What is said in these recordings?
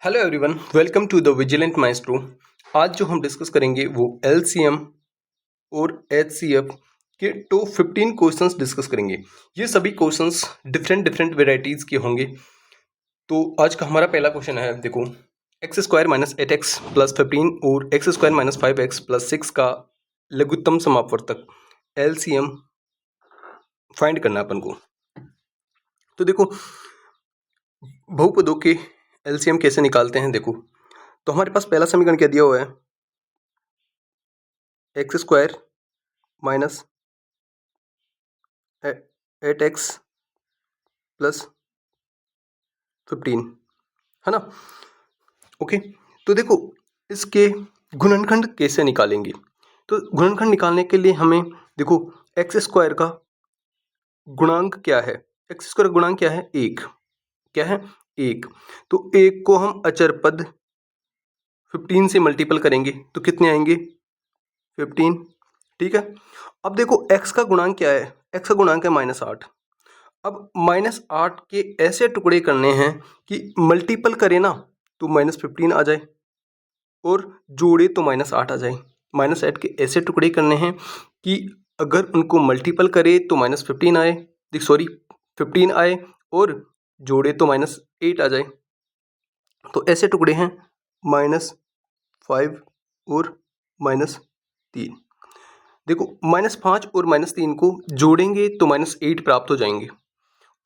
Hello everyone, welcome to the vigilant maestro. आज जो हम डिस्कस करेंगे वो एलसीएम और एचसीएफ के टॉप 15 क्वेश्चंस डिस्कस करेंगे। ये सभी क्वेश्चंस डिफरेंट वेराइटीज़ के होंगे। तो आज का हमारा पहला क्वेश्चन है, देखो, x square minus 8x plus 15 और x square minus 5x plus 6 का लघुत्तम समापवर्तक एलसीएम फाइंड करना है अपन को। तो देखो, बहुपदों के एलसीएम कैसे निकालते हैं। देखो, तो हमारे पास पहला समीकरण क्या दिया हुआ है, x square minus 8x plus 15, है ना। ओके, तो देखो इसके गुणनखंड कैसे निकालेंगे। तो गुणनखंड निकालने के लिए हमें देखो एक्स स्क्वायर का गुणांक क्या है। एक्स स्क्वायर का गुणांक क्या है, एक। क्या है, एक। तो एक को हम अचर पद 15 से मल्टीपल करेंगे तो कितने आएंगे, 15। ठीक है। अब देखो x का गुणांक क्या है, x का गुणांक है -8। अब -8 के ऐसे टुकड़े करने हैं कि मल्टीपल करें ना तो -15 आ जाए और जोड़े तो -8 आ जाए। -8 के ऐसे टुकड़े करने हैं कि अगर उनको मल्टीपल करे तो -15 आए, सॉरी 15 आए, और जोड़े तो -8 आ जाए। तो ऐसे टुकड़े हैं -5 और -3। देखो -5 और -3 को जोड़ेंगे तो -8 प्राप्त हो जाएंगे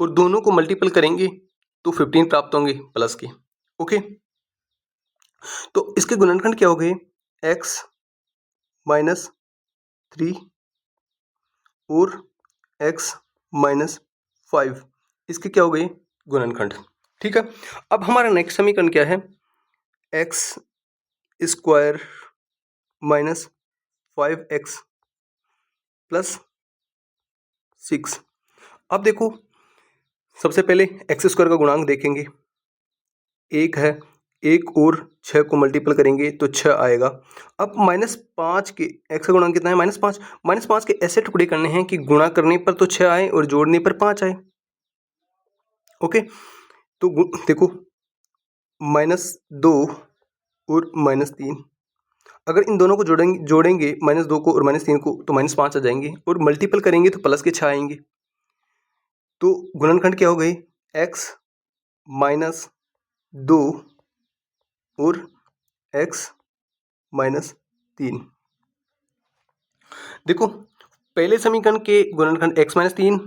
और दोनों को मल्टीपल करेंगे तो 15 प्राप्त होंगे प्लस के। ओके, तो इसके गुणनखंड क्या हो गए, x -3 और x -5, इसके क्या हो गए गुणनखंड। ठीक है। अब हमारा नेक्स्ट समीकरण क्या है, x square minus 5x plus 6। अब देखो सबसे पहले एक्स स्क्वायर का गुणांक देखेंगे, एक है, एक और 6 को मल्टीपल करेंगे तो 6 आएगा। अब -5 के एक्स का गुणांक कितना है, -5। -5 के ऐसे टुकड़े करने हैं कि गुणा करने पर तो 6 आए और जोड़ने पर 5 आए। ओके, तो देखो -2 और -3, अगर इन दोनों को जोड़ेंगे -2 को और -3 को तो -5 आ जाएंगे और मल्टीपल करेंगे तो प्लस के 6 आएंगे। तो गुणनखंड क्या हो गई, x -2 और x -3। देखो पहले समीकरण के गुणनखंड x -3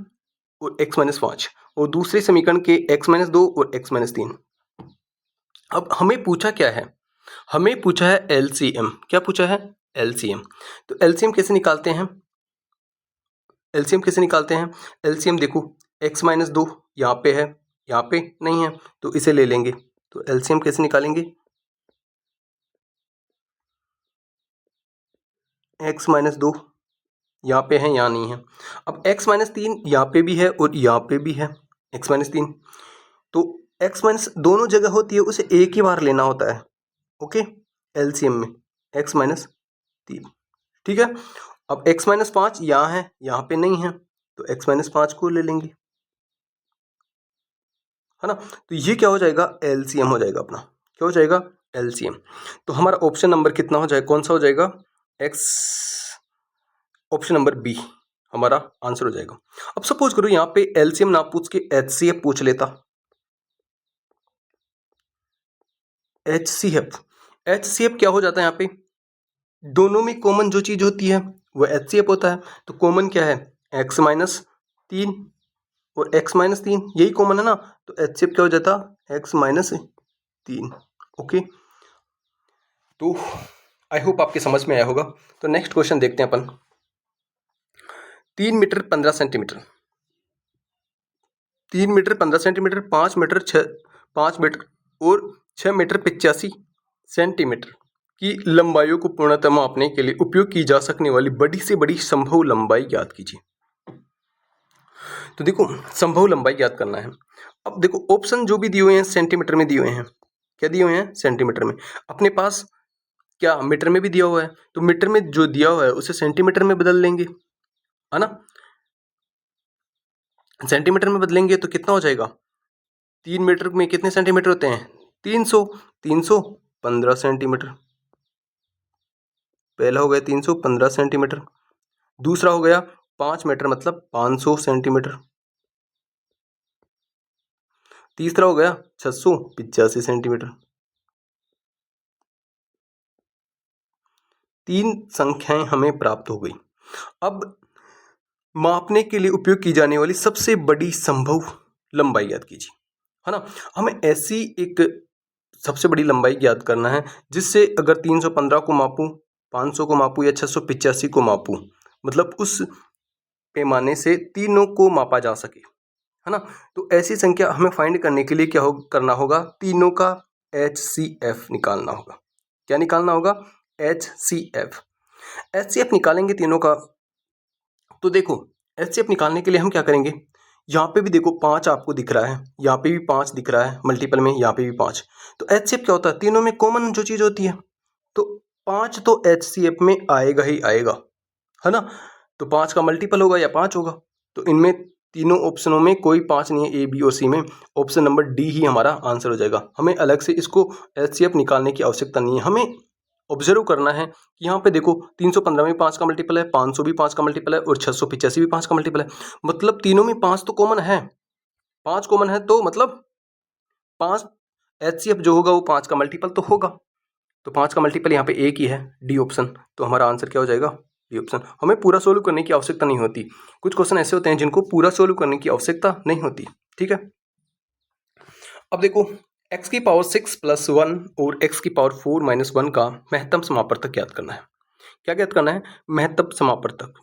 और x -5 और दूसरे समीकरण के x -2 और x -3। अब हमें पूछा क्या है, हमें पूछा है LCM। क्या पूछा है, LCM। तो LCM कैसे निकालते हैं, LCM कैसे निकालते हैं। LCM देखो x -2 यहाँ पे है, यहाँ पे नहीं है, तो इसे ले लेंगे। तो LCM कैसे निकालेंगे, x -2 यहाँ पे है, यहाँ नहीं है। अब x -3 यहाँ पे भी है और यहाँ पे भी है x -3, तो x- दोनों जगह होती है, उसे एक ही बार लेना होता है। ओके, LCM में x -3। ठीक है। अब x -5 यहाँ है, यहाँ पे नहीं है, तो x -5 को ले लेंगे, है ना। तो ये क्या हो जाएगा, LCM हो जाएगा अपना। क्या हो जाएगा, LCM। तो हमारा ऑप्शन नंबर कितना हो जाएगा, कौन सा हो जाएगा, x, ऑप्शन नंबर बी हमारा आंसर हो जाएगा। अब सपोज करो यहाँ पे LCM ना पूछ के HCF पूछ लेता। HCF क्या हो जाता है, यहाँ पे दोनों में कॉमन जो चीज होती है वो HCF होता है। तो कॉमन क्या है, x -3 और x -3, यही कॉमन है ना, तो HCF क्या हो जाता, x -3। ओके, तो आई होप आपके समझ में आया होगा। तो नेक्स्ट क्वेश्चन देखते हैं अपन। 3 metre 15 centimetre, 3 metre 15 centimetre, 5 metre और 6 मीटर 85 सेंटीमीटर की लंबाइयों को पूर्णतः मापने के लिए उपयोग की जा सकने वाली बड़ी से बड़ी संभव लंबाई ज्ञात कीजिए। तो देखो संभव लंबाई ज्ञात करना है। अब देखो ऑप्शन जो भी दिए हुए हैं सेंटीमीटर में दिए हुए हैं। क्या दिए हुए हैं, सेंटीमीटर में। अपने पास क्या मीटर में भी दिया हुआ है, तो मीटर में जो दिया हुआ है उसे सेंटीमीटर में बदल लेंगे, है ना। सेंटीमीटर में बदलेंगे तो कितना हो जाएगा, 3 मीटर में कितने सेंटीमीटर होते हैं, 300, 315 सेंटीमीटर, पहला हो गया 315 सेंटीमीटर, दूसरा हो गया 5 मीटर मतलब 500 सेंटीमीटर, तीसरा हो गया 685 सेंटीमीटर। 3 संख्याएं हमें प्राप्त हो गई। अब मापने के लिए उपयोग की जाने वाली सबसे बड़ी संभव लंबाई ज्ञात कीजिए, है ना। हमें ऐसी एक सबसे बड़ी लंबाई ज्ञात करना है जिससे अगर 315 को मापूं, 500 को मापूं या 685 को मापूं, मतलब उस पैमाने से तीनों को मापा जा सके, है ना। तो ऐसी संख्या हमें फाइंड करने के लिए क्या करना होगा, तीनों का HCF निकालना होगा। क्या निकालना होगा, HCF। HCF निकालेंगे तीनों का, तो देखो HCF निकालने के लिए हम क्या करेंगे, यहाँ पे भी देखो 5 आपको दिख रहा है, यहाँ पे भी 5 दिख रहा है मल्टीपल में, यहाँ पे भी 5। तो HCF क्या होता है, तीनों में कॉमन जो चीज़ होती है, तो 5 तो HCF में आएगा ही आएगा, है ना। तो 5 का मल्टीपल होगा या 5 होगा, तो इनमें तीनों ऑप्शनों में कोई 5 नहीं है, A B और C में, ऑप्शन नंबर डी ही हमारा आंसर हो जाएगा। हमें अलग से इसको HCF निकालने की आवश्यकता नहीं है। हमें ऑब्जर्व करना है कि यहाँ पे देखो 315 में 5 का मल्टीपल है, 500 भी 5 का मल्टीपल है और 685 भी 5 का मल्टीपल है, मतलब तीनों में 5 तो कॉमन है, 5 कॉमन है, तो मतलब 5 HCF जो होगा वो 5 का मल्टीपल तो होगा। तो 5 का मल्टीपल यहाँ पे एक ही है, डी ऑप्शन। तो हमारा आंसर क्या हो जाएगा, डी ऑप्शन। हमें पूरा सोल्व करने की आवश्यकता नहीं होती, कुछ क्वेश्चन ऐसे होते हैं जिनको पूरा सोल्व करने की आवश्यकता नहीं होती, ठीक है। अब देखो x की पावर 6 प्लस 1 और x की पावर 4 माइनस 1 का महत्तम समापवर्तक ज्ञात करना है। क्या ज्ञात करना है, महत्तम समापवर्तक।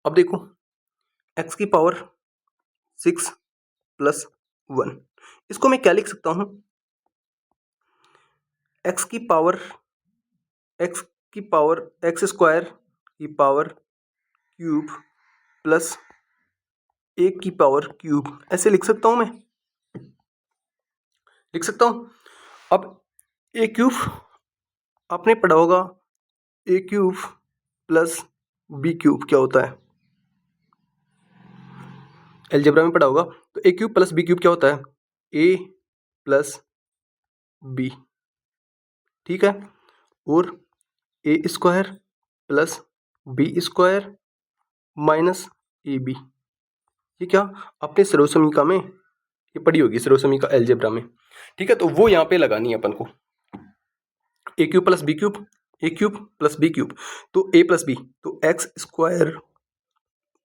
अब देखो x की पावर 6 प्लस 1, इसको मैं क्या लिख सकता हूं, x की पावर x स्क्वायर की पावर क्यूब प्लस 1 की पावर क्यूब, ऐसे लिख सकता हूं, मैं लिख सकता हूं। अब a क्यूब आपने पढ़ा होगा, a cube plus b cube क्या होता है, अलजेब्रा में पढ़ा होगा। तो a cube plus b cube क्या होता है, a प्लस b, ठीक है। और A square plus B square minus A B, ये क्या आपने सर्वसमीका में ये पढ़ी होगी, सर्वसमीका अलजेब्रा में, ठीक है। तो वो यहाँ पे लगानी है अपन को, ए क्यूब प्लस बी क्यूब, ए क्यूब प्लस बी क्यूब, तो ए प्लस बी, तो एक्स स्क्वायर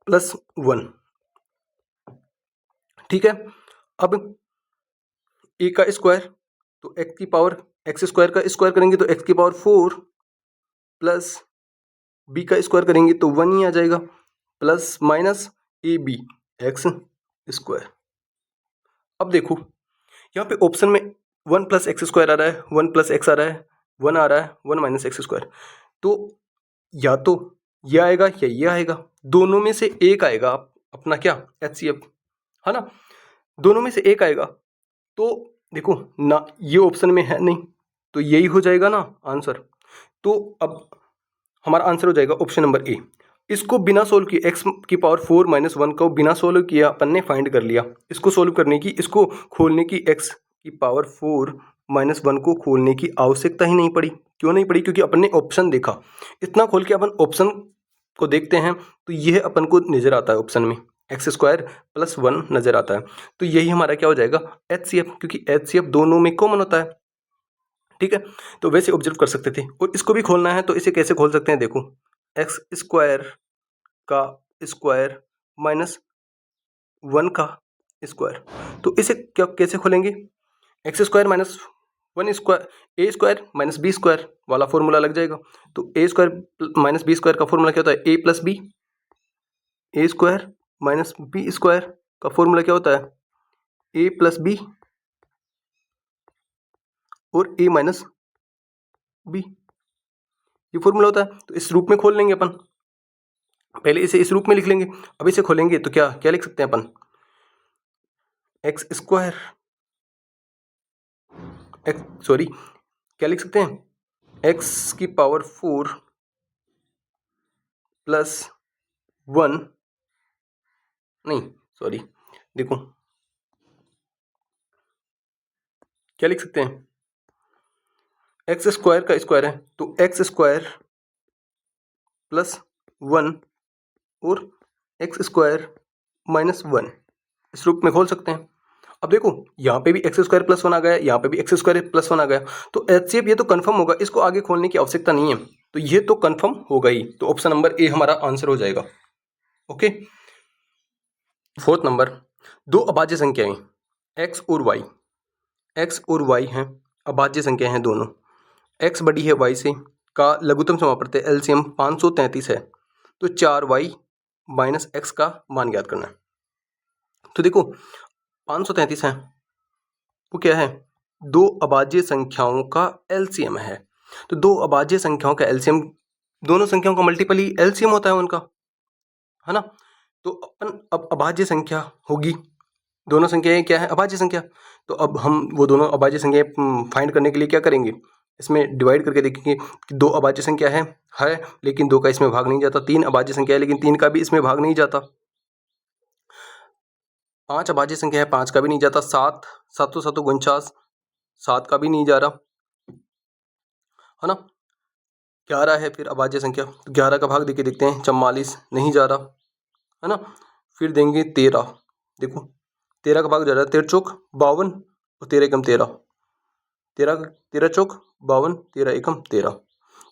प्लस 1, ठीक है। अब ए का स्क्वायर, तो एक्स की पावर एक्स स्क्वायर का स्क्वायर करेंगे तो एक्स की पावर 4 प्लस बी का स्क्वायर करेंगे तो 1 ही आ जाएगा, प्लस माइनस ए बी एक्स स्क्वायर। अब देखो यहाँ पे ऑप्शन में 1 प्लस एक्स स्क्वायर आ रहा है, 1 प्लस एक्स आ रहा है, 1 आ रहा है, 1 माइनस एक्स स्क्वायर, तो या तो ये आएगा या ये आएगा, दोनों में से एक आएगा, अपना क्या HCF, है ना, दोनों में से एक आएगा। तो देखो ना ये ऑप्शन में है नहीं, तो यही हो जाएगा ना आंसर। तो अब हमारा आंसर हो जाएगा ऑप्शन नंबर ए। इसको बिना सोल्व किए एक्स की पावर 4 माइनस 1 को बिना सोल्व किया अपन ने फाइंड कर लिया। इसको सोल्व करने की, इसको खोलने की, एक्स की पावर 4 माइनस 1 को खोलने की आवश्यकता ही नहीं पड़ी। क्यों नहीं पड़ी, क्योंकि अपन ने ऑप्शन देखा, इतना खोल के अपन ऑप्शन को देखते हैं तो यह अपन को नजर आता है, ऑप्शन में एक्स स्क्वायर प्लस 1 नजर आता है। तो यही हमारा क्या हो जाएगा HCF, क्योंकि HCF दोनों में कॉमन होता है, ठीक है। तो वैसे ऑब्जर्व कर सकते थे, और इसको भी खोलना है तो इसे कैसे खोल सकते हैं, देखो एक्स स्क्वायर का स्क्वायर माइनस 1 का स्क्वायर, तो इसे क्या कैसे खोलेंगे, एक्स स्क्वायर माइनस 1 स्क्वायर, ए स्क्वायर माइनस बी स्क्वायर वाला फॉर्मूला लग जाएगा। तो ए स्क्वायर माइनस बी स्क्वायर का फॉर्मूला क्या होता है, ए प्लस बी, ए स्क्वायर माइनस बी स्क्वायर का फॉर्मूला क्या होता है, ए प्लस बी और ए माइनस बी, ये फॉर्मूला होता है। तो इस रूप में खोल लेंगे अपन, पहले इसे इस रूप में लिख लेंगे, अब इसे खोलेंगे तो क्या क्या लिख सकते हैं अपन, एक्स स्क्वायर एक्स सॉरी क्या लिख सकते हैं, एक्स की पावर 4 प्लस 1, नहीं सॉरी देखो क्या लिख सकते हैं, एक्स स्क्वायर का स्क्वायर है तो एक्स स्क्वायर प्लस 1 और एक्स स्क्वायर माइनस 1 इस रूप में खोल सकते हैं। अब देखो यहाँ पे भी एक्स स्क्वायर प्लस 1 आ गया, यहाँ पे भी एक्स स्क्वायर प्लस 1 आ गया, तो एचसीएफ ये तो कंफर्म होगा, इसको आगे खोलने की आवश्यकता नहीं है, तो ये तो कंफर्म होगा ही, तो ऑप्शन नंबर ए हमारा आंसर हो जाएगा। ओके, फोर्थ नंबर, दो अभाज्य संख्याएं एक्स और वाई हैं, अभाज्य संख्या हैं दोनों, एक्स बड़ी है वाई से, का लघुत्तम समापवर्ती एलसीएम 533 है, तो 4y माइनस एक्स का मान ज्ञात करना है। तो देखो 533 है वो क्या है, दो अभाज्य संख्याओं का एलसीएम है, तो दो अभाज्य संख्याओं का एलसीएम, दोनों संख्याओं का मल्टीपल ही एलसीएम होता है उनका, है ना। तो अपन अब अभाज्य संख्या होगी, दोनों संख्याएं क्या है, अभाज्य संख्या, तो अब हम वो दोनों अभाज्य संख्याएं फाइंड करने के लिए क्या करेंगे, इसमें डिवाइड करके देखेंगे कि दो अभाज्य संख्या है लेकिन दो का इसमें भाग नहीं जाता, तीन अभाज्य संख्या है लेकिन तीन का भी इसमें भाग नहीं जाता, पांच अभाज्य संख्या है पांच का भी नहीं जाता, सात सातों सातों 49 सात का भी नहीं जा रहा, है ना। 11 है फिर अभाज्य संख्या, तो 11 का भाग देके देखते हैं, 44 नहीं जा रहा, है ना। फिर देंगे 13, देखो 13 का भाग जा रहा है, 13 चौक 52 और 13 एकम 13, 13 चौक 52, 13 एकम 13,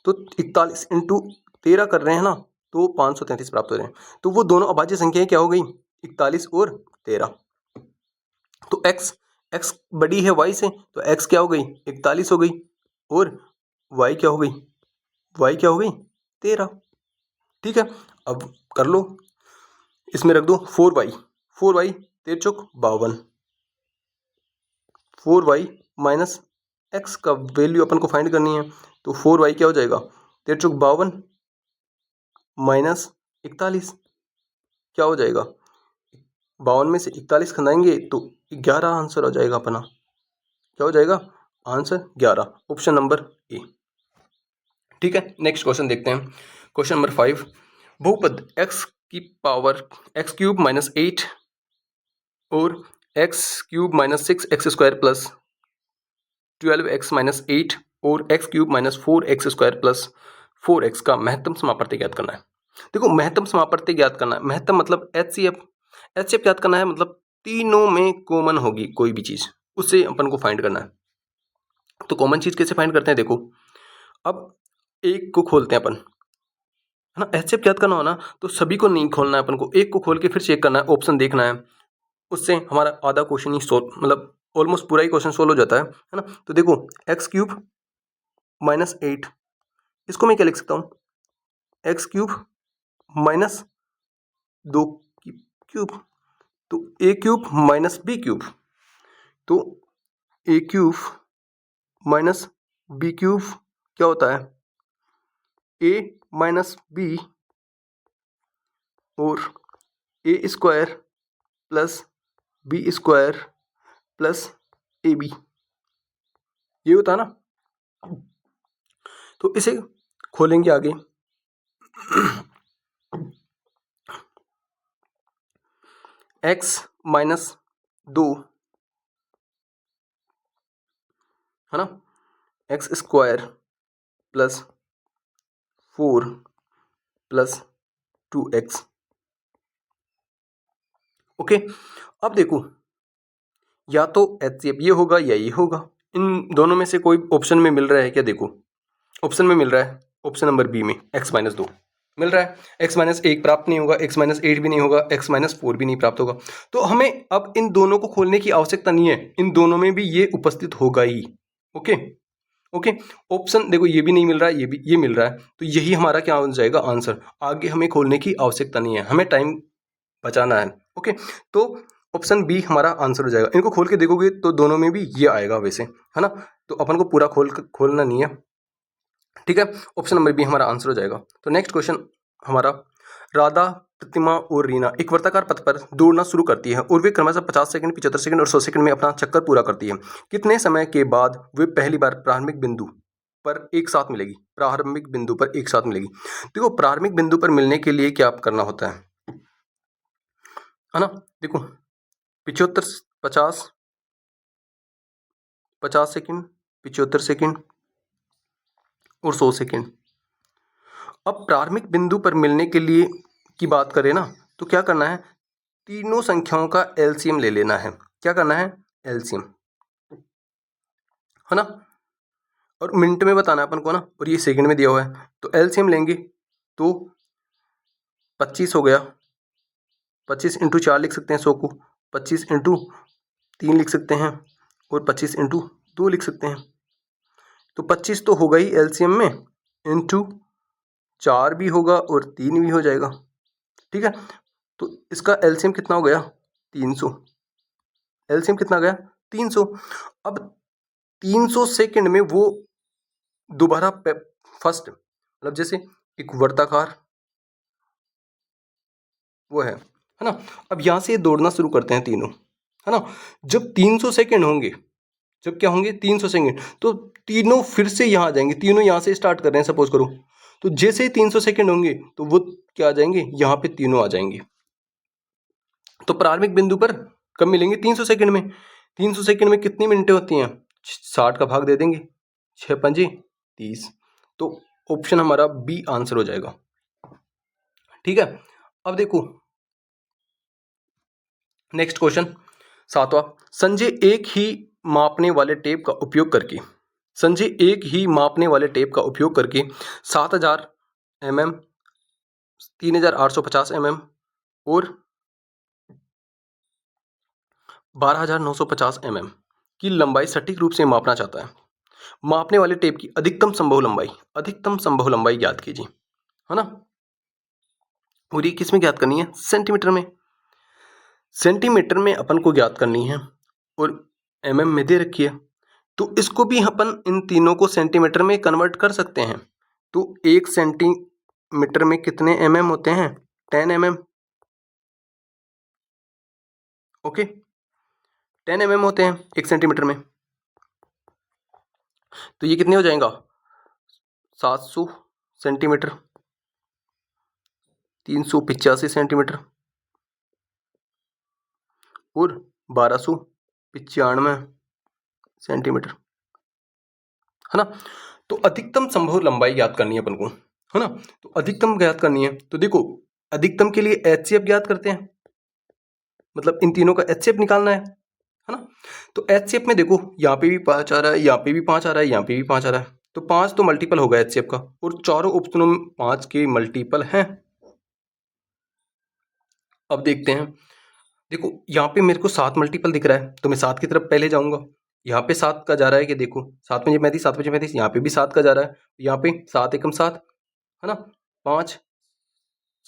तो 41 इंटू 13 कर रहे हैं ना, तो 533 प्राप्त हो रहे हैं, तो वो दोनों अभाज्य संख्याएं क्या हो गई, 41 और 13, तो x बड़ी है y से, तो x क्या हो गई 41 हो गई, और y क्या हो गई, 13, ठीक है। अब कर लो, इसमें रख दो 4y 13 चौक 52, 4y माइनस x का वैल्यू अपन को फाइंड करनी है, तो 4y क्या हो जाएगा, 13 चौक 52 माइनस 41 क्या हो जाएगा, 52 में से 41 खनाएंगे तो 11 आंसर हो जाएगा अपना, क्या हो जाएगा आंसर 11, ऑप्शन नंबर ए, ठीक है। नेक्स्ट क्वेश्चन देखते हैं, क्वेश्चन नंबर 5, बहुपद x की पावर x क्यूब माइनस 8 और x cube minus 6x square plus 12x minus 8 और x cube minus 4x square plus 4x का महत्तम समापवर्ती ज्ञात करना है। देखो महत्तम समापवर्ती ज्ञात करना है, महत्तम मतलब एचसीएफ ज्ञात करना है, मतलब तीनों में कॉमन होगी कोई भी चीज, उससे अपन को फाइंड करना है। तो कॉमन चीज कैसे फाइंड करते हैं, देखो अब एक को खोलते हैं अपन, है ना, एचसीएफ ज्ञात करना हो ना तो सभी को नहीं खोलना है अपन को, एक को खोल के फिर चेक करना है, ऑप्शन देखना है, उससे हमारा आधा क्वेश्चन ही सोल्व, मतलब ऑलमोस्ट पूरा ही क्वेश्चन सोल्व हो जाता है ना। तो देखो एक्स क्यूब माइनस 8, इसको मैं क्या लिख सकता हूँ, एक्स क्यूब माइनस 2 क्यूब, तो A cube minus B cube, तो A cube minus B cube क्या होता है, ए माइनस बी और A square plus B square plus A B, ये होता है ना। तो इसे खोलेंगे आगे, x माइनस 2, है ना, x square plus 4 plus 2x, okay. अब देखो या तो एचसीएफ ये होगा या ये होगा, इन दोनों में से कोई ऑप्शन में मिल रहा है क्या, देखो ऑप्शन में मिल रहा है, ऑप्शन नंबर बी में x माइनस 2 मिल रहा है, x माइनस 1 प्राप्त नहीं होगा, x माइनस 8 भी नहीं होगा, x माइनस 4 भी नहीं प्राप्त होगा, तो हमें अब इन दोनों को खोलने की आवश्यकता नहीं है, इन दोनों में भी ये उपस्थित होगा ही, ओके ओके। ऑप्शन देखो ये भी नहीं मिल रहा है, ये मिल रहा है, तो यही हमारा क्या हो जाएगा आंसर, आगे हमें खोलने की आवश्यकता नहीं है, हमें टाइम बचाना है, ओके। तो ऑप्शन बी हमारा आंसर हो जाएगा, इनको खोल के देखोगे तो दोनों में भी ये आएगा वैसे, है ना, तो अपन को पूरा खोलना नहीं है, ठीक है, ऑप्शन नंबर बी हमारा आंसर हो जाएगा। तो नेक्स्ट क्वेश्चन हमारा, राधा प्रतिमा और रीना एक वर्ताकार पथ पर दौड़ना शुरू करती है और वे क्रमशः 50 सेकंड 75 सेकंड और 100 सेकंड में अपना चक्कर पूरा करती है, कितने समय के बाद वे पहली बार प्रारंभिक बिंदु पर एक साथ मिलेगी, प्रारंभिक बिंदु पर एक साथ मिलेगी। देखो प्रारंभिक बिंदु पर मिलने के लिए क्या करना होता है ना, देखो 75 50 50 सेकंड, 75 सेकंड और 100 सेकंड। अब प्रारंभिक बिंदु पर मिलने के लिए की बात करें ना, तो क्या करना है, तीनों संख्याओं का एलसीएम ले लेना है। क्या करना है, एलसीएम, है ना, और मिनट में बताना है अपन को ना, और ये सेकंड में दिया हुआ है। तो एलसीएम लेंगे तो 25 हो गया, 25 इंटू 4 लिख सकते हैं 100 को, 25 इंटू 3 लिख सकते हैं, और 25 इंटू 2 लिख सकते हैं। तो 25 तो होगा ही एलसीएम में, इंटू 4 भी होगा और 3 भी हो जाएगा। ठीक है, तो इसका एलसीएम कितना हो गया, 300। एलसीएम कितना गया, 300। अब 300 सेकंड में वो दोबारा फर्स्ट, मतलब जैसे एक वर्ताकार वो है ना। अब यहाँ से दौड़ना शुरू करते हैं तीनों, है ना। जब 300 सेकंड होंगे, जब क्या होंगे 300 सेकंड, तो तीनों फिर से यहाँ आ जाएंगे। तीनों यहाँ से स्टार्ट कर रहे हैं सपोज करो, तो जैसे ही 300 सेकंड होंगे तो वो क्या आ जाएंगे, यहाँ पे तीनों आ जाएंगे। तो प्रारंभिक बिंदु पर कब मिलेंगे, 300 सेकंड में। 300 सेकंड में कितनी मिनटें होती हैं, 60 का भाग दे देंगे, 6 पंजे 30। तो ऑप्शन हमारा बी आंसर हो जाएगा। ठीक है, अब देखो नेक्स्ट क्वेश्चन 7वां। संजय एक ही मापने वाले टेप का उपयोग करके, संजय एक ही मापने वाले टेप का उपयोग करके 7000 mm, 3850 mm और 12950 mm की लंबाई सटीक रूप से मापना चाहता है। मापने वाले टेप की अधिकतम संभव लंबाई ज्ञात कीजिए, है ना। और ये किस में ज्ञात करनी है, सेंटीमीटर में। सेंटीमीटर में अपन को ज्ञात करनी है और एमएम में दे रखी है, तो इसको भी अपन इन तीनों को सेंटीमीटर में कन्वर्ट कर सकते हैं। तो 1 सेंटीमीटर में कितने एमएम होते हैं, 10 mm। ओके, 10 mm होते हैं 1 सेंटीमीटर में। तो ये कितने हो जाएगा, 700 सेंटीमीटर, 385 सेंटीमीटर और 1295 सेंटीमीटर, है ना। तो अधिकतम संभव लंबाई ज्ञात करनी है अपन को, है ना। तो अधिकतम ज्ञात करनी है, तो देखो अधिकतम के लिए एचसीएफ ज्ञात करते हैं, मतलब इन तीनों का एचसीएफ निकालना है ना। तो एचसीएफ में देखो यहाँ पे भी 5 आ रहा है, यहाँ पे भी 5 आ रहा है, यहाँ पे भी 5 आ रहा है, तो 5 तो मल्टीपल होगा एचसीएफ का, और चारों ऑप्शनों में 5 के मल्टीपल हैं। अब देखते हैं, देखो यहाँ पे मेरे को 7 मल्टीपल दिख रहा है, तो मैं 7 की तरफ पहले जाऊंगा। यहाँ पे 7 का जा रहा है कि देखो 7 पंजे 35, 7 पंजे 35, यहाँ पे भी 7 का जा रहा है, यहाँ पे 7 एकम 7, है ना, 5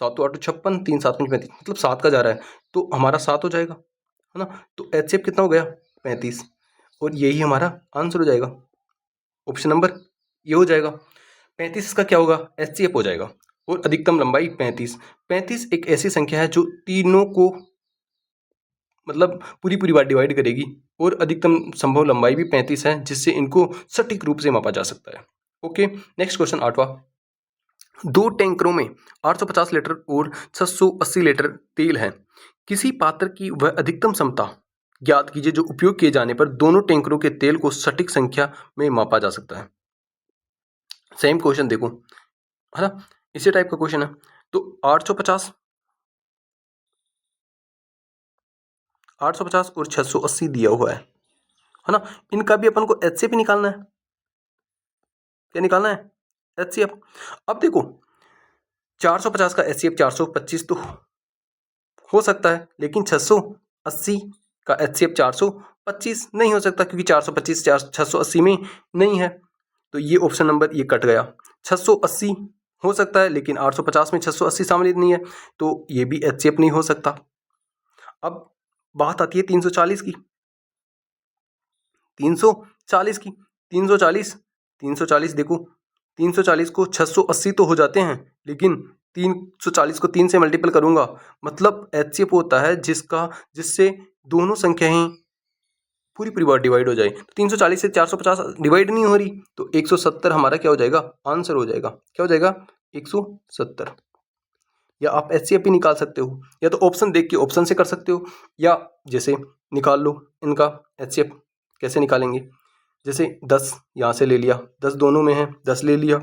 7 8 56, 3 7 5 35, मतलब 7 का जा रहा है, तो हमारा 7 हो जाएगा, है ना। तो एचसीएफ कितना हो गया, 35, और यही हमारा आंसर हो जाएगा, ऑप्शन नंबर ये हो जाएगा। 35 का क्या होगा, एचसीएफ हो जाएगा, और अधिकतम लंबाई 35 एक ऐसी संख्या है जो तीनों को मतलब पूरी बार डिवाइड करेगी, और अधिकतम संभव लंबाई भी 35 है, जिससे इनको सटीक रूप से मापा जा सकता है। Okay, next question 8वां। 2 टैंकरों में 850 लीटर और 680 लीटर तेल है, किसी पात्र की वह अधिकतम क्षमता ज्ञात कीजिए जो उपयोग किए जाने पर दोनों टैंकरों के तेल को सटीक संख्या में मापा जा सकता है। सेम क्वेश्चन देखो, है ना, इसी टाइप का क्वेश्चन है। तो 850 और 680 दिया हुआ है ना, इनका भी अपन को एचसीएफ निकालना है। क्या निकालना है, एचसीएफ। अब देखो 450 का एचसीएफ 425 तो हो सकता है, लेकिन 680 का एचसीएफ 425 नहीं हो सकता, क्योंकि 425 680 में नहीं है, तो ये ऑप्शन नंबर ये कट गया। 680 हो सकता है, लेकिन 850 में 680 शामिल नहीं है, तो ये भी एचसीएफ नहीं हो सकता। अब बात आती है 340 की, 340 की, 340 देखो 340 को 680 तो हो जाते हैं, लेकिन 340 को 3 से मल्टीपल करूंगा, मतलब एचसीएफ होता है जिससे दोनों संख्याएं पूरी बार डिवाइड हो जाए। तो 340 से 450 डिवाइड नहीं हो रही, तो 170 हमारा क्या हो जाएगा, आंसर हो जाएगा। क्या हो जाएगा, 170। या आप एचसीएफ भी निकाल सकते हो, या तो ऑप्शन देख के ऑप्शन से कर सकते हो, या जैसे निकाल लो इनका एचसीएफ। कैसे निकालेंगे, जैसे 10 यहाँ से ले लिया, 10 दोनों में है, 10 ले लिया।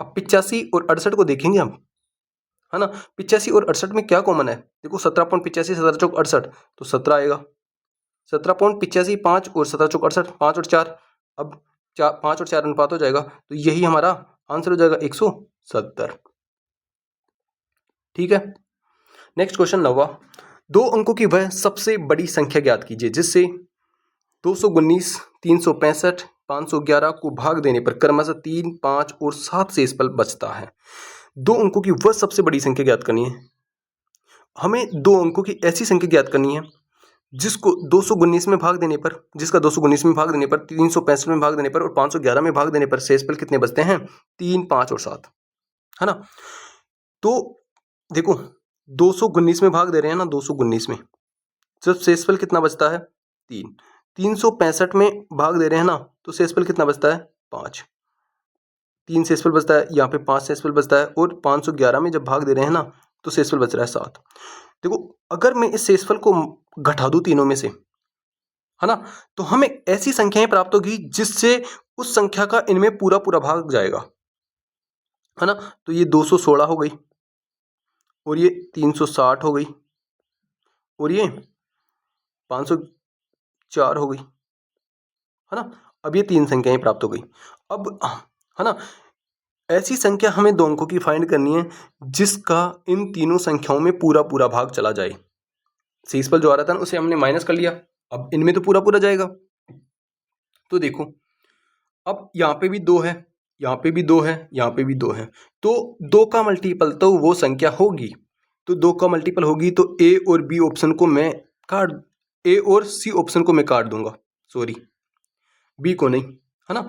अब 85 और 68 को देखेंगे हम, है ना। 85 और 68 में क्या कॉमन है, देखो 17.85 17 चौक 68, तो 17 आएगा। 17.85 5 और 17 चौक 68, 5 और 4, अब 5 और 4 अनुपात हो जाएगा, तो यही हमारा आंसर हो जाएगा 170। ठीक है। नेक्स्ट क्वेश्चन 9वां, 2 अंकों की वह सबसे बड़ी संख्या ज्ञात कीजिए जिससे 219, 365, 511 को भाग देने पर क्रमशः 3, 5 और 7 शेषफल बचता है। 2 अंकों की वह सबसे बड़ी संख्या ज्ञात करनी है। हमें 2 अंकों की ऐसी संख्या ज्ञात करनी है जिसको 219 में भाग देने पर, जिसका 219 में भाग देने पर, 365 में भाग देने पर और 511 में भाग देने पर शेषफल कितने बचते हैं, 3, 5 और 7, है ना। तो देखो 219 में भाग दे रहे हैं ना, 219 में जब शेषफल कितना बचता है, 3। 365 में भाग दे रहे हैं ना, तो शेषफल कितना बचता है, 5। 3 शेषफल बचता है, यहाँ पे 5 शेषफल बचता है, और 511 में जब भाग दे रहे हैं ना, तो शेषफल बच रहा है 7। देखो अगर मैं इस शेषफल को घटा दूं तीनों में से, है ना, तो हमें ऐसी संख्याएं प्राप्त होगी जिससे उस संख्या का इनमें पूरा पूरा भाग जाएगा, है ना। तो ये 216 हो गई, और ये 360 हो गई, और ये 504 हो गई, है ना। अब ये 3 संख्याएं प्राप्त हो गई। अब, है ना, ऐसी संख्या हमें 2 अंकों की फाइंड करनी है जिसका इन तीनों संख्याओं में पूरा पूरा भाग चला जाए। शेषफल जो आ रहा था ना उसे हमने माइनस कर लिया, अब इनमें तो पूरा पूरा जाएगा। तो देखो अब यहाँ पे भी 2 है, यहाँ पे भी 2 है, यहाँ पे भी 2 है, तो 2 का मल्टीपल तो वो संख्या होगी। तो 2 का मल्टीपल होगी तो ए और बी ऑप्शन को मैं काट, ए और सी ऑप्शन को मैं काट दूंगा, सॉरी बी को नहीं, है ना,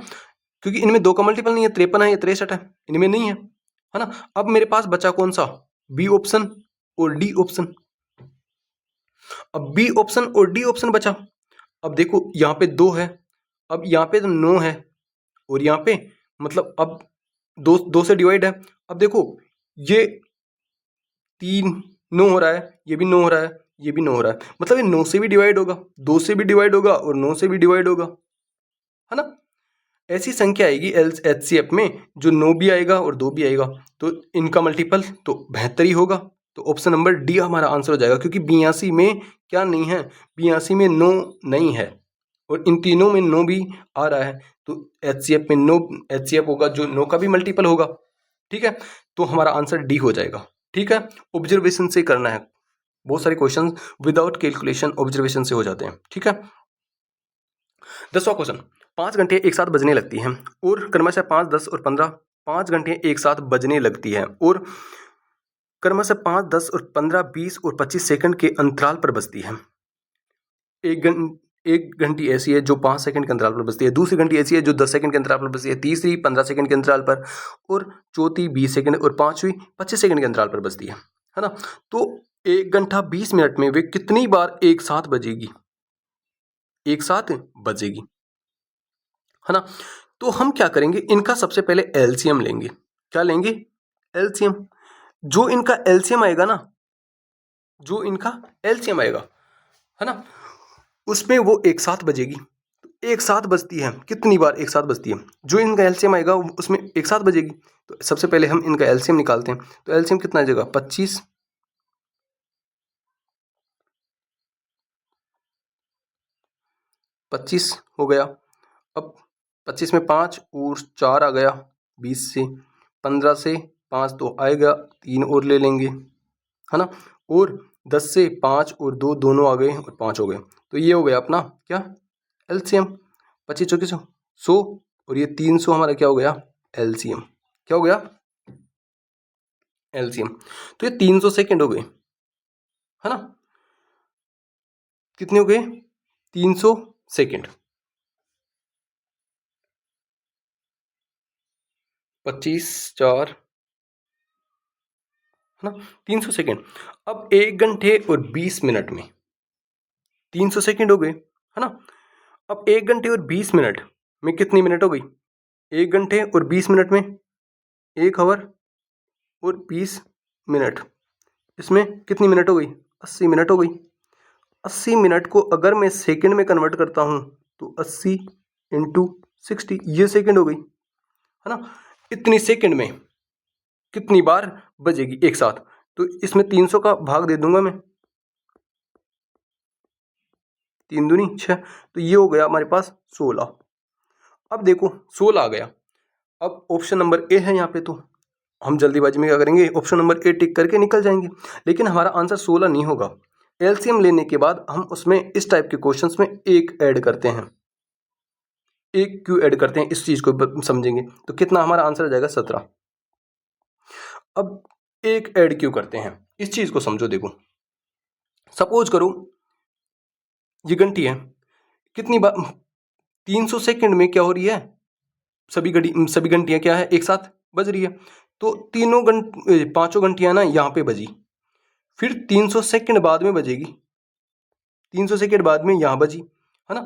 क्योंकि इनमें 2 का मल्टीपल नहीं है, 53 है या 63 है, इनमें नहीं है ना। अब मेरे पास बचा कौन सा, बी ऑप्शन और डी ऑप्शन। अब बी ऑप्शन और डी ऑप्शन बचा। अब देखो यहाँ पे 2 है, अब यहाँ पे तो 9 है, और यहाँ पे मतलब अब 2 से डिवाइड है। अब देखो ये 3 9 हो रहा है, ये भी 9 हो रहा है, ये भी 9 हो रहा है, मतलब ये 9 से भी डिवाइड होगा, 2 से भी डिवाइड होगा और 9 से भी डिवाइड होगा, है ना। ऐसी संख्या आएगी HCF में जो 9 भी आएगा और 2 भी आएगा, तो इनका मल्टीपल तो 72 ही होगा। तो ऑप्शन नंबर डी हमारा आंसर हो जाएगा, क्योंकि 82 में क्या नहीं है, 82 में 9 नहीं है, और इन तीनों में 9 भी आ रहा है, तो HCF में 9 HCF होगा जो 9 का भी मल्टीपल होगा। ठीक है, तो हमारा आंसर डी हो जाएगा। ठीक है, ऑब्जर्वेशन से करना है, बहुत सारे क्वेश्चन विदाउट कैलकुलेशन ऑब्जर्वेशन से हो जाते हैं। ठीक है, 10वां क्वेश्चन, 5 घंटे एक साथ बजने लगती हैं और क्रमशः 5, 10 और 15 5 घंटे एक साथ बजने लगती हैं और क्रमशः 5, 10 और 15, 20 और 25 सेकंड के अंतराल पर बजती है। एक घंटी ऐसी है जो 5 सेकंड के अंतराल पर बजती है, दूसरी घंटी ऐसी है जो 10 सेकंड के अंतराल पर बजती है, तीसरी 15 सेकंड के अंतराल पर, और चौथी 20 सेकंड और पांचवी 25 सेकंड के अंतराल पर बजती है ना। तो 1 घंटा 20 मिनट में वे कितनी बार एक साथ बजेगी, एक साथ बजेगी, है ना। तो हम क्या करेंगे, इनका सबसे पहले एलसीएम लेंगे। क्या लेंगे, एलसीएम। जो इनका एलसीएम आएगा ना, जो इनका एलसीएम आएगा, है ना, उसमें वो एक साथ बजेगी। एक साथ बजती है, कितनी बार एक साथ बजती है, जो इनका एलसीएम आएगा उसमें एक साथ बजेगी। तो सबसे पहले हम इनका एलसीएम निकालते हैं। तो एलसीएम कितना आ जाएगा, 25 25 हो गया। अब 25 में 5 और 4 आ गया, 20 से 15 से 5 तो आएगा, 3 और ले लेंगे, है ना, और 10 से 5 और 2 दोनों आ गए और 5 हो गए। तो ये हो गया अपना क्या, एलसीएम। 25 चौके 100 और ये 300 हमारा क्या हो गया, एलसीएम। क्या हो गया, एलसीएम। तो ये 300 सेकंड हो गए, है ना, कितने हो गए, 300 सेकंड। 25 4, है ना, 300 सेकंड। अब 1 घंटे और 20 मिनट में 300 सेकंड हो गए, है ना। अब 1 घंटे और 20 मिनट में कितनी मिनट हो गई, 1 घंटे और 20 मिनट में 1 आवर और 20 मिनट, इसमें कितनी मिनट हो गई, 80 मिनट हो गई। 80 मिनट को अगर मैं सेकंड में कन्वर्ट करता हूँ तो 80 इंटू 60, ये सेकंड हो गई, है ना। इतनी सेकंड में कितनी बार बजेगी एक साथ, तो इसमें 300 का भाग दे दूंगा मैं, 3 दूनी 6, तो ये हो गया हमारे पास 16। अब देखो 16 आ गया, अब ऑप्शन नंबर ए है यहाँ पे, तो हम जल्दीबाजी में क्या करेंगे, ऑप्शन नंबर ए टिक करके निकल जाएंगे। लेकिन हमारा आंसर 16 नहीं होगा। एलसीएम लेने के बाद हम उसमें इस टाइप के क्वेश्चंस में एक ऐड करते हैं, एक क्यों ऐड करते हैं इस चीज को समझेंगे, तो कितना हमारा आंसर आ जाएगा 17। अब एक ऐड क्यों करते हैं इस चीज को समझो। देखो सपोज करो ये घंटी है, कितनी बार 300 सेकंड में क्या हो रही है, सभी घंटियां क्या है एक साथ बज रही है, तो पांचों घंटियां ना यहाँ पे बजी, फिर 300 सेकंड बाद में बजेगी, 300 सेकंड बाद में यहाँ बजी, है ना।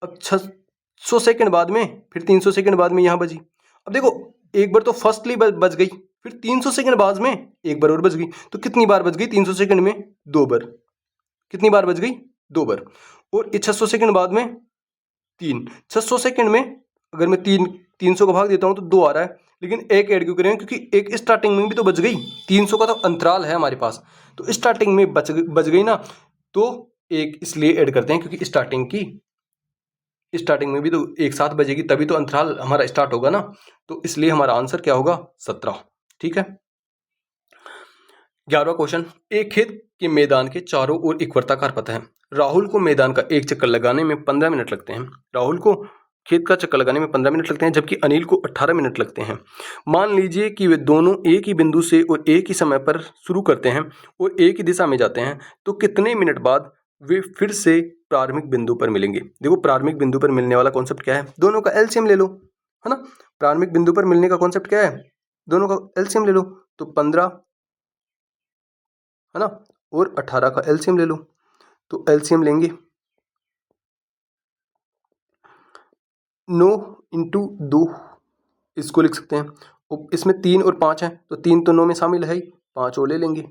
अब 600 सेकंड बाद में फिर 300 सेकंड बाद में यहाँ बजी। अब देखो एक बार तो फर्स्टली बज गई, फिर 300 सेकंड बाद में एक बार और बज गई, तो कितनी बार बज गई 300 सेकंड में, 2 बार। कितनी बार बज गई, 2 बार। और 600 सेकंड बाद में 3, 600 सेकंड में अगर मैं 300 का भाग देता हूँ तो 2 आ रहा है, लेकिन एक ऐड क्यों करें, क्योंकि एक स्टार्टिंग में भी तो बज गई, 300 का तो अंतराल है हमारे पास, तो स्टार्टिंग में बज गई ना, तो एक इसलिए ऐड करते हैं क्योंकि स्टार्टिंग में भी तो एक साथ बजेगी, तभी तो अंतराल हमारा स्टार्ट होगा ना, तो इसलिए हमारा आंसर क्या होगा 17। ठीक है। 11वां क्वेश्चन, एक खेत के मैदान के चारों ओर एक वर्ताकार पथ है। राहुल को मैदान का एक चक्कर लगाने में 15 मिनट लगते हैं। राहुल को खेत का चक्कर लगाने में 15 मिनट लगते हैं, जबकि अनिल को 18 मिनट लगते हैं। मान लीजिए कि वे दोनों एक ही बिंदु से और एक ही समय पर शुरू करते हैं और एक ही दिशा में जाते हैं, तो कितने मिनट बाद वे फिर से प्रारंभिक बिंदु पर मिलेंगे। देखो प्रारंभिक बिंदु पर मिलने वाला कॉन्सेप्ट क्या है, दोनों का एलसीएम ले लो, है ना। प्रारंभिक बिंदु पर मिलने का कॉन्सेप्ट क्या है, दोनों का एलसीएम ले लो, तो 15, है ना, और 18 का एलसीएम ले लो, तो एलसीएम लेंगे 9 इंटू 2, इसको लिख सकते हैं। इसमें 3 और 5 है, तो 3 तो 9 में शामिल है ही, 5 और ले लेंगे,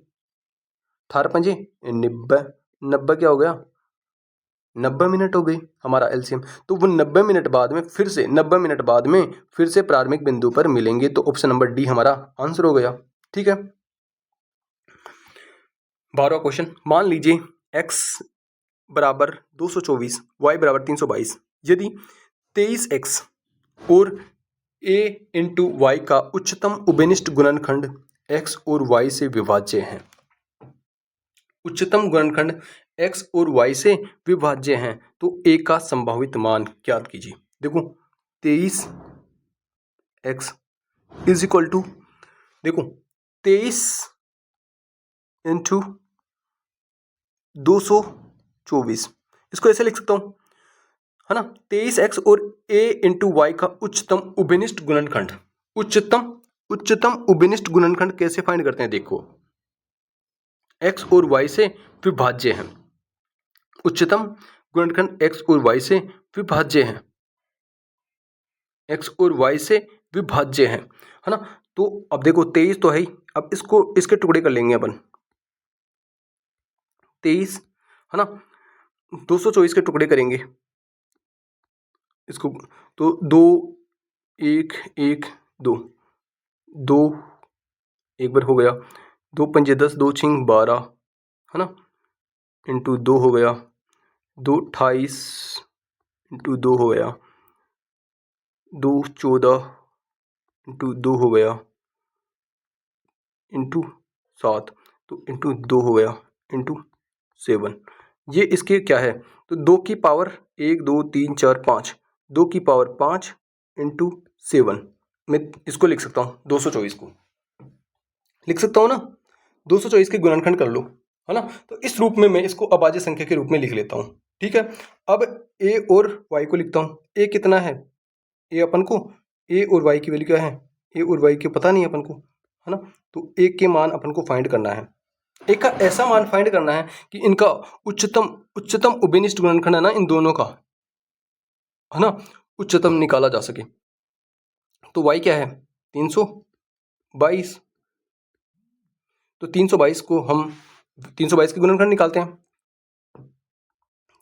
18 पंजे 90, 90 क्या हो गया, 90 मिनट हो गई हमारा एलसीएम। तो वो 90 मिनट बाद में फिर से 90 मिनट बाद में फिर से प्रारंभिक बिंदु पर मिलेंगे, तो ऑप्शन नंबर डी हमारा आंसर हो गया। ठीक है। 12वां क्वेश्चन, मान लीजिए x बराबर 224, y बराबर 322, यदि 23x और a इंटू वाई का उच्चतम उभयनिष्ठ गुणनखंड x और y से विभाज्य है। उच्चतम गुणनखंड x और y से विभाज्य हैं, तो a का संभावित मान ज्ञात कीजिए। देखो 23x इज इक्वल टू, देखो 23 इंटू 224, इसको ऐसे लिख सकता हूं, है ना। 23x और a इंटू वाई का उच्चतम उभयनिष्ठ गुणनखंड, उच्चतम उभयनिष्ठ गुणनखंड कैसे फाइंड करते हैं, देखो x और y से विभाज्य हैं, उच्चतम गुणनखंड x और y से विभाज्य हैं, x और y से विभाज्य हैं, है ना। तो अब देखो 23 तो है ही, अब इसको इसके टुकड़े कर लेंगे अपन, 23, है ना, 224 के टुकड़े करेंगे इसको, तो 2 1 1 2 2 एक बार हो गया, 2 पंजे 10, 2 छिंग 12, है ना, इंटू 2 हो गया, 2 28 इंटू 2 हो गया, 2 14 इंटू 2 हो गया, इंटू 7, तो इंटू 2 हो गया, इंटू 7, ये इसके क्या है, तो 2 की पावर 1 2 3 4 5, 2 की पावर 5 इंटू 7, मैं इसको लिख सकता हूँ, 224 को लिख सकता हूँ ना, 224 के गुणनखंड कर लो, है ना। तो इस रूप में मैं इसको अभाज्य संख्या के रूप में लिख लेता हूँ। ठीक है। अब a और y को लिखता हूँ, a कितना है, a अपन को a और y की वैल्यू क्या है, a और y की पता नहीं अपन को, है ना। तो a के मान अपन को फाइंड करना है, एक का ऐसा मान फाइंड करना है कि इनका उच्चतम उभयनिष्ठ गुणनखंड है ना, इन दोनों का, है ना, उच्चतम निकाला जा सके। तो y क्या है 322, तो 322 को हम 322 के गुणनखंड निकालते हैं,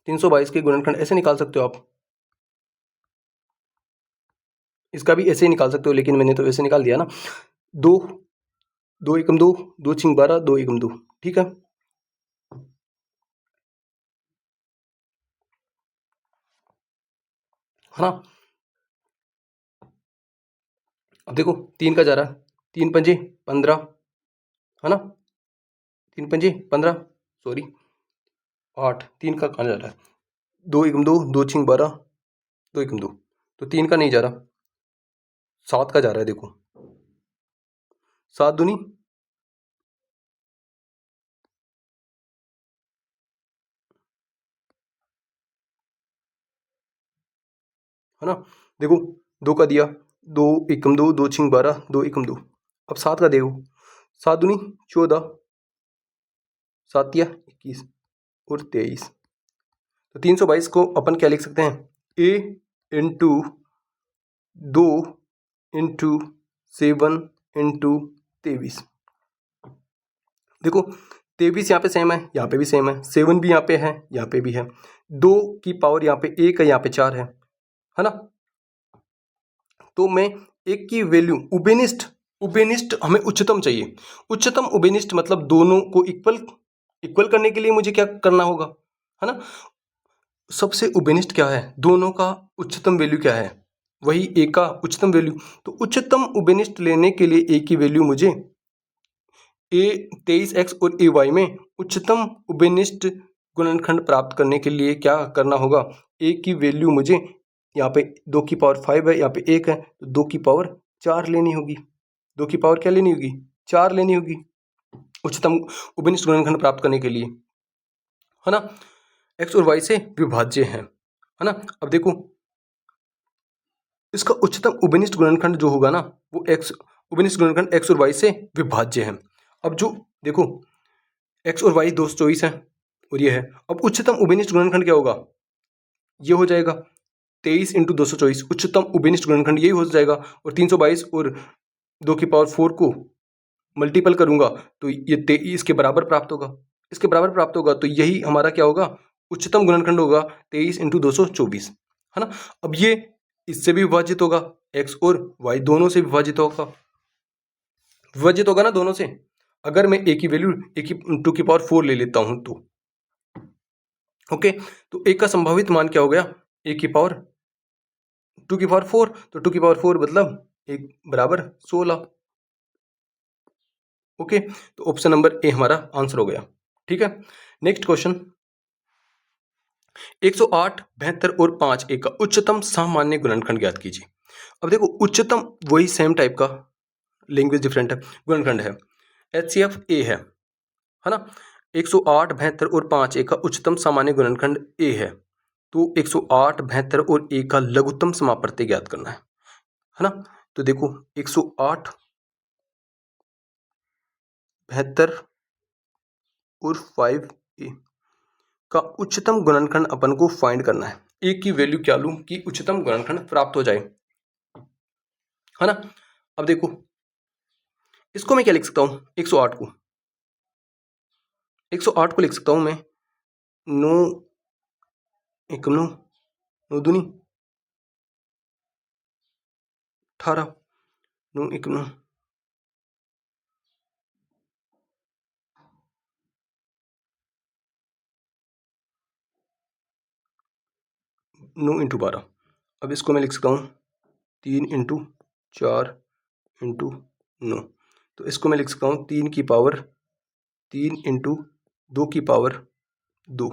322 के गुणनखंड ऐसे निकाल सकते हो आप, इसका भी ऐसे ही निकाल सकते हो, लेकिन मैंने तो ऐसे निकाल दिया ना। 2 2 एकम 2, 2 छिंग 12, 2 एकम 2, ठीक है। है ना। अब देखो 3 का जा रहा है, 3 पंजे 15, है ना, 3 पंजे 15, सॉरी 8, 3 का कहाँ जा रहा है, 2 एकम 2, 2 छिंग 12, 2 एकम 2, तो 3 का नहीं जा रहा, 7 का जा रहा है। देखो 7 दूनी, है ना। देखो 2 का दिया, 2 एकम 2, 2 छिंग 12, 2 एकम 2। अब 7 का देखो, 7 दूनी 14, 7 तिया 21 और 23। तो 322 को अपन क्या लिख सकते हैं, a इंटू 2 इंटू 7 इंटू 23। देखो 23 यहाँ पे सेम है, यहाँ पे भी सेम है, 7 भी यहाँ पे है, यहाँ पे भी है, 2 की पावर यहाँ पे 1 है, यहाँ पे 4 है ना। तो मैं एक की वैल्यू उबेनिस्ट, उबेनिस्ट हमें उच्चतम चाहिए। उच्चतम उबेनिस्ट मतलब दोनों को इक्वल करने के लिए मुझे क्या करना होगा, है ना। सबसे उबेनिस्ट क्या है, दोनों का उच्चतम वैल्यू क्या है, वही ए का उच्चतम वैल्यू। तो उच्चतम उबेनिस्ट लेने के लिए ए की वैल्यू मुझे ए 23x और ए वाई में उच्चतम उबेनिस्ट गुणनखंड प्राप्त करने के लिए क्या करना होगा, ए की वैल्यू मुझे यहाँ पे 2 की पावर 5 है, यहाँ पे 1 है, तो 2 की पावर 4 लेनी होगी। 2 की पावर क्या लेनी होगी, 4 लेनी होगी उच्चतम उबेनिस्ट गुणनखंड प्राप्त करने के लिए, है ना। एक्स और वाई से विभाज्य है ना। अब देखो इसका उच्चतम उबेनिस्ट गुणनखंड जो होगा ना, वो एक्स उबेनिस्ट गुणनखंड एक्स और वाई से विभाज्य है। अब जो देखो एक्स और वाई 224 है और ये है, अब उच्चतम उबेनिस्ट गुणनखंड क्या होगा, ये हो जाएगा 23 इंटू 224, उच्चतम उबेनिस्ट गुणनखंड यही हो जाएगा। और 322 और 2 की पावर 4 को मल्टीपल करूंगा तो ये 23 इसके बराबर प्राप्त होगा, इसके बराबर प्राप्त होगा, तो यही हमारा क्या होगा, उच्चतम गुणनखंड होगा 23 इंटू 224, है ना। अब ये इससे भी विभाजित होगा, एक्स और वाई दोनों से विभाजित होगा ना दोनों से। अगर मैं ए की वैल्यू ए की 2 की पावर 4 ले लेता हूं तो ओके, तो ए का संभावित मान क्या हो गया, ए की पावर 2 की पावर 4, तो 2 की पावर 4 मतलब एक बराबर 16। ओके, तो ऑप्शन नंबर ए हमारा आंसर हो गया, ठीक है। नेक्स्ट क्वेश्चन, 108, 72 और 5 ए का उच्चतम सामान्य गुणनखंड ज्ञात कीजिए। अब देखो उच्चतम वही सेम टाइप का, लैंग्वेज डिफरेंट है, गुणनखंड है, HCF ए है ना। 108, 72 और 5 ए का उच्चतम सामान्य गुणनखंड ए है, तो 108, 72 और ए का लघुत्तम समापवर्ती ज्ञात करना है ना। तो देखो 108, 72 और 5 ए का उच्चतम गुणनखंड अपन को फाइंड करना है। ए की वैल्यू क्या लूं कि उच्चतम गुणनखंड प्राप्त हो जाए, है ना। अब देखो इसको मैं क्या लिख सकता हूं, 108 को, 108 को लिख सकता हूं मैं 9 एकम 9, 9 दूनी 18, 9 एकम 9, 9 इंटू 12। अब इसको मैं लिख सकता हूँ 3 इंटू 4 इंटू 9, तो इसको मैं लिख सकता हूँ 3 की पावर 3 इंटू 2 की पावर 2।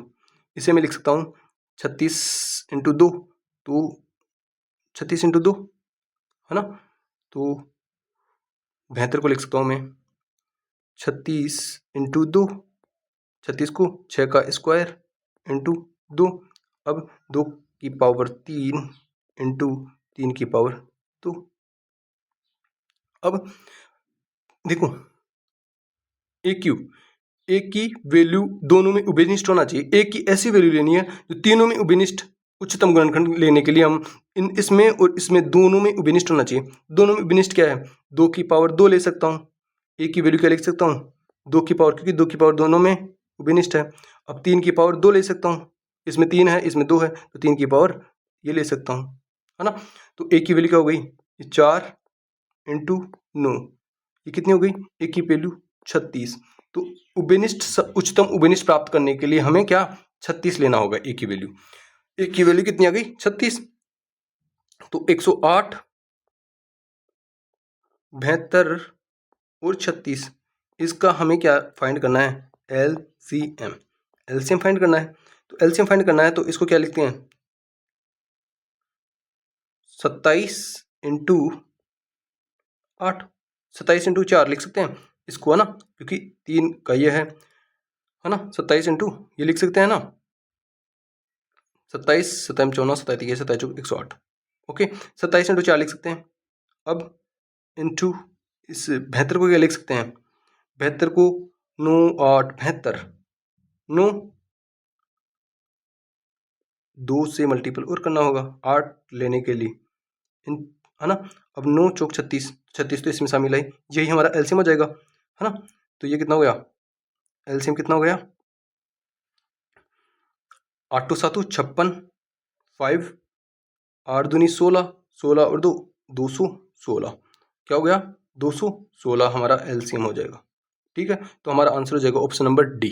इसे मैं लिख सकता हूँ 36 इंटू 2, तो 36 इंटू 2, है ना। तो 72 को लिख सकता हूँ मैं 36 इंटू 2, 36 को 6 का स्क्वायर इंटू 2, अब 2 की पावर 3 इंटू 3 की पावर 2। अब देखो ए की वैल्यू दोनों में उभयनिष्ठ होना चाहिए, ए की ऐसी वैल्यू लेनी है जो तीनों में उभयनिष्ठ उच्चतम गुणनखंड लेने के लिए हम इसमें और इसमें दोनों में उभयनिष्ठ होना चाहिए। दोनों में उभयनिष्ठ क्या है, 2 की पावर 2 ले सकता हूँ, ए की वैल्यू क्या लिख सकता हूँ 2 की पावर, क्योंकि 2 की पावर दोनों में उभयनिष्ठ है। अब 3 की पावर 2 ले सकता हूँ, इसमें 3 है इसमें 2 है, तो 3 की पावर ये ले सकता हूँ, है ना। तो ए की वैल्यू क्या हो गई, 4 इंटू 9, ये कितनी हो गई? ए की वैल्यू 36। तो उच्चतम उभयनिष्ठ प्राप्त करने के लिए हमें क्या 36 लेना होगा ए की वैल्यू। ए की वैल्यू कितनी आ गई? 36। तो 108, 72 और 36, इसका हमें क्या फाइंड करना है? एलसीएम। एलसीएम फाइंड करना है। तो एलसीएम फाइंड करना है तो इसको क्या लिखते हैं? 27 इंटू 8, 27 इंटू 4 लिख सकते हैं इसको, है ना, क्योंकि 3 का ये है ना। 27 इंटू ये लिख सकते हैं ना, 27, 27 14, 27 27 108। ओके, 27 इंटू 4 लिख सकते हैं। अब इंटू इस 72 को क्या लिख सकते हैं? 72 को 9 8 72, 9 2 से मल्टीपल और करना होगा 8 लेने के लिए, है ना। अब 9 चौक 36, 36 तो इसमें शामिल है, यही हमारा एलसीएम हो जाएगा, है ना। तो ये कितना हो गया? एलसीएम कितना हो गया? 8 2 7 56, 5 8 दूनी 16, 16 और 2 216, क्या हो गया? 216 हमारा एलसीएम हो जाएगा। ठीक है, तो हमारा आंसर हो जाएगा ऑप्शन नंबर डी।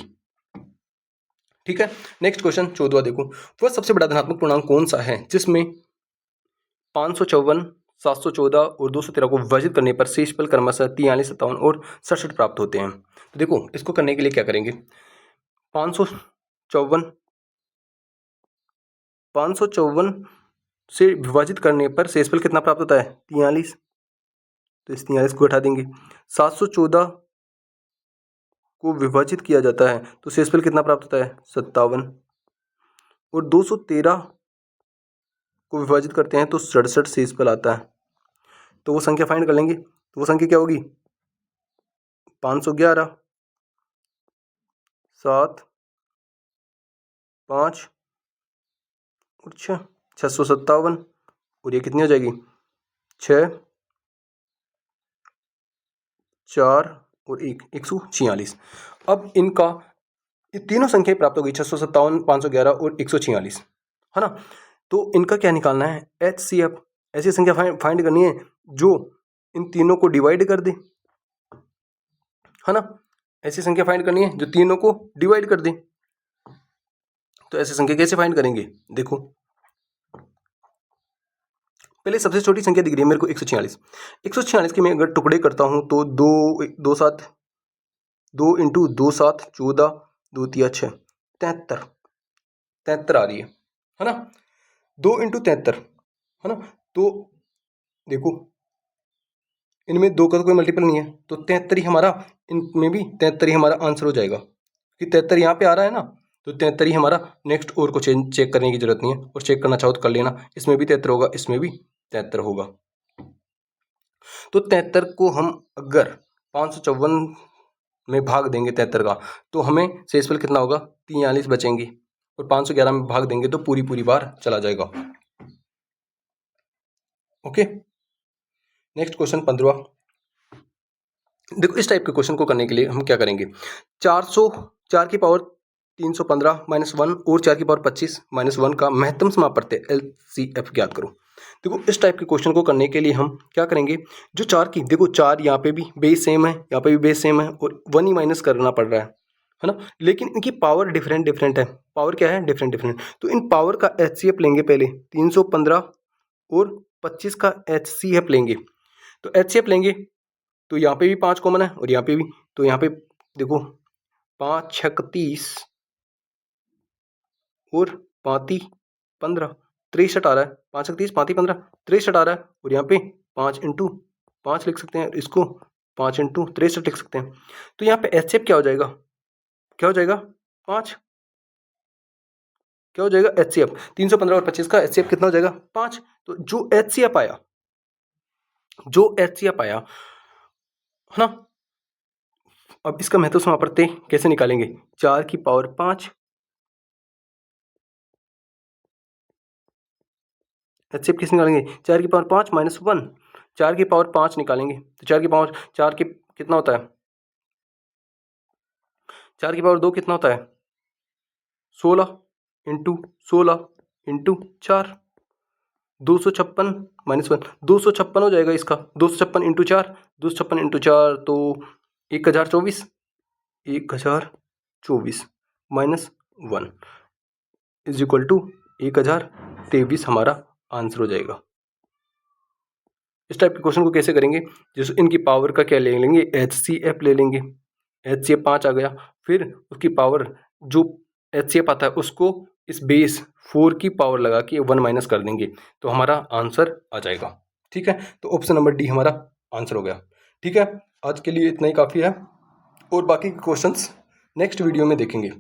ठीक है, नेक्स्ट क्वेश्चन 14 देखो, वह सबसे बड़ा धनात्मक पूर्णांक कौन सा है जिसमें 554, 714 और 213 को विभाजित करने पर शेषफल क्रमशः 43, 57 और 67 प्राप्त होते हैं। तो देखो, इसको करने के लिए क्या करेंगे? 554 से विभाजित करने पर शेषफल कितना प्राप्त होता है? 43। तो इस 43 को हटा देंगे। 714 को विभाजित किया जाता है तो शेषफल कितना प्राप्त होता है? 57। और 213 को विभाजित करते हैं तो 67 शेषफल आता है। तो वो संख्या फाइंड कर लेंगे। तो वो संख्या क्या होगी? 511, 7, 5 और 6, 657। और ये कितनी हो जाएगी? 6, 4 और 1, 146। अब इनका ये तीनों संख्याएं प्राप्त हो गई, 657, 511 और 146, है ना। तो इनका क्या निकालना है? HCF। ऐसी संख्या फाइंड करनी है जो इन तीनों को डिवाइड कर दे, है ना। ऐसी संख्या फाइंड करनी है जो तीनों को डिवाइड कर दे। तो ऐसी संख्या कैसे फाइंड करेंगे? देखो, पहले सबसे छोटी संख्या दिख रही है मेरे को 146। 146 के मैं अगर टुकड़े करता हूं तो 2 7, 2 इंटू 2 7 14, 2 3 6, 73, 73 आ रही है ना। 2 इंटू 73, है ना। तो देखो, इनमें 2 का तो कोई मल्टीपल नहीं है, तो 73 ही हमारा, इनमें भी 73 ही हमारा आंसर हो जाएगा कि 73 यहाँ पे आ रहा है ना। तो 73 ही हमारा, नेक्स्ट और को चेक करने की जरूरत नहीं है, और चेक करना चाहो तो कर लेना, इसमें भी 73 होगा, इसमें भी 73 होगा। तो 73 को हम अगर 554 में भाग देंगे 73 का, तो हमें शेषफल कितना होगा? 43 बचेंगे। और 511 में भाग देंगे तो पूरी पूरी बार चला जाएगा। Okay, next question 15। देखो, इस टाइप के क्वेश्चन को करने के लिए हम क्या करेंगे? 404 की पावर 315 माइनस 1 और 4 की पावर 25 माइनस 1 का महत्तम समापत्य LCF ज्ञात करो। देखो, इस टाइप के क्वेश्चन को करने के लिए हम क्या करेंगे? जो 4 की, देखो 4 यहाँ पे भी बेस सेम है, यहाँ पे भी बेस सेम है, और 1 ही माइनस करना पड़ रहा है ना। लेकिन इनकी पावर डिफरेंट डिफरेंट है। पावर क्या है? Different different. तो इन पावर का HCF लेंगे पहले, 315 और 25 का HCF लेंगे। तो HCF लेंगे तो यहाँ पे भी 5 कॉमन है और यहाँ पे भी, तो यहाँ पे देखो 5 6 30 और 5 15, 63 आ रहा है। 5 6 30, 5 15, 63 आ रहा है। और यहाँ पे 5 इंटू 5 लिख सकते हैं, इसको 5 इंटू 63 लिख सकते हैं। तो यहाँ पे HCF क्या हो जाएगा? क्या हो जाएगा? 5। क्या हो जाएगा? HCF 315 और 25 का HCF कितना हो जाएगा? 5। तो जो HCF आया, है ना। अब इसका महत्व समापत्ति कैसे निकालेंगे? 4 की पावर 5, HCF किस निकालेंगे? 4 की पावर 5 माइनस 1, 4 की पावर 5 निकालेंगे तो 4 की पावर 4 की कितना होता है? 4 की पावर 2 कितना होता है? 16 इंटू 16 इंटू 4, 256 माइनस 1, 256 हो जाएगा इसका, 256 इंटू 4, 256 इंटू 4 तो 1024, 1024 माइनस 1 इज इक्वल टू 1023 हमारा आंसर हो जाएगा। इस टाइप के क्वेश्चन को कैसे करेंगे, जैसे इनकी पावर का क्या ले लेंगे, HCF ले लेंगे, HCF 5 आ गया, फिर उसकी पावर जो HCF आता है उसको इस बेस 4 की पावर लगा के 1 माइनस कर देंगे तो हमारा आंसर आ जाएगा। ठीक है, तो ऑप्शन नंबर डी हमारा आंसर हो गया। ठीक है, आज के लिए इतना ही काफ़ी है और बाकी क्वेश्चंस नेक्स्ट वीडियो में देखेंगे।